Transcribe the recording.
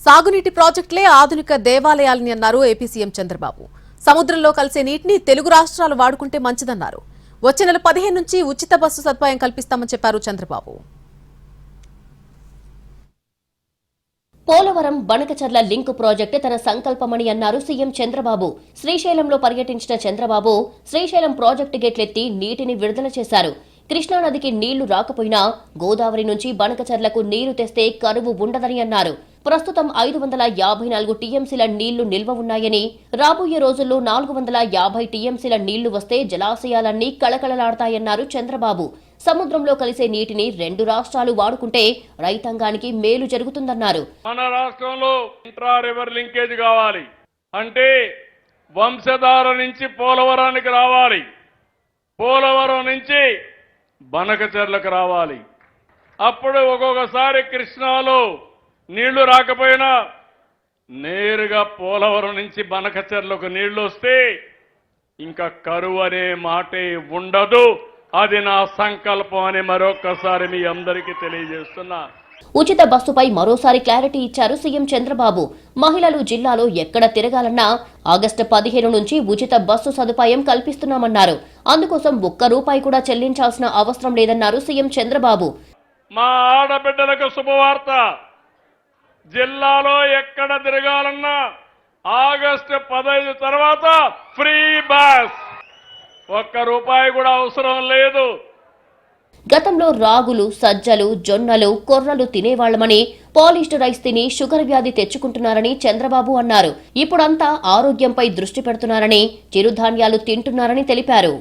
సాగునీటి ప్రాజెక్టులే ఆధునిక దేవాలయాలని అన్నారు ఏపీ సీఎం చంద్రబాబు. సముద్రంలో కలిసే నీటిని తెలుగు రాష్ట్రాలు వాడుకుంటే మంచిదన్నారు. వచ్చే నెల 15 నుంచి ఉచిత బస్సు సదుపాయం కల్పిస్తామని చెప్పారు చంద్రబాబు. పోలవరం బనకచర్ల లింక్ ప్రాజెక్టు తన సంకల్పమని అన్నారు సీఎం చంద్రబాబు. శ్రీశైలంలో పర్యటించిన చంద్రబాబు శ్రీశైలం ప్రాజెక్టు గేట్లెత్తి నీటిని విడుదల చేశారు. కృష్ణానదికి నీళ్లు రాకపోయినా గోదావరి నుంచి బనకచర్లకు నీరు తెస్తే కరువు ఉండదని అన్నారు. ప్రస్తుతం 554 టీఎంసీల నీళ్లు నిల్వ ఉన్నాయని, రాబోయే రోజుల్లో 450 టీఎంసీల నీళ్లు వస్తే జలాశయాలన్నీ కళకళలాడతాయన్నారు చంద్రబాబు. సముద్రంలో కలిసే నీటిని 2 రాష్ట్రాలు వాడుకుంటే రైతాంగానికి మేలు జరుగుతుందన్నారు. మన రాష్ట్రంలో ఇంట్రా రివర్ లింకేజ్ కావాలి అంటే వంశధార నుంచి పోలవరానికి రావాలి, పోలవరం నుంచి బనకచర్లకు రావాలి. అప్పుడు ఒక్కొక్కసారి కృష్ణాలో నీళ్లు రాకపోయినా నేరుగా పోలవరం నుంచి బనకచర్లకు నీళ్లు వస్తే ఇంకా కరువు అనే మాటే ఉండదు. అది నా సంకల్పం అని మరొక్కసారి మీ అందరికీ తెలియజేస్తున్నా. ఉచిత బస్సుపై మరోసారి క్లారిటీ ఇచ్చారు సీఎం చంద్రబాబు. మహిళలు జిల్లాలో ఎక్కడ తిరగాలన్నా ఆగస్టు 15 నుంచి ఉచిత బస్సు సదుపాయం కల్పిస్తున్నామన్నారు. అందుకోసం ₹1 కూడా చెల్లించాల్సిన అవసరం లేదన్నారు సీఎం చంద్రబాబు. మా ఆడబిడ్డలకు శుభవార్త, జిల్లాలో ఎక్కడ తిరగాలన్నా ఆగస్టు 15 తర్వాత ఫ్రీ బస్, ₹1 కూడా అవసరం లేదు. గతంలో రాగులు, సజ్జలు, జొన్నలు, కొర్రలు తినేవాళ్లమని పాలిష్డ్ రైస్ తిని షుగర్ వ్యాధి తెచ్చుకుంటున్నారని చంద్రబాబు అన్నారు. ఇప్పుడంతా ఆరోగ్యంపై దృష్టి పెడుతున్నారని, చిరుధాన్యాలు తింటున్నారని తెలిపారు.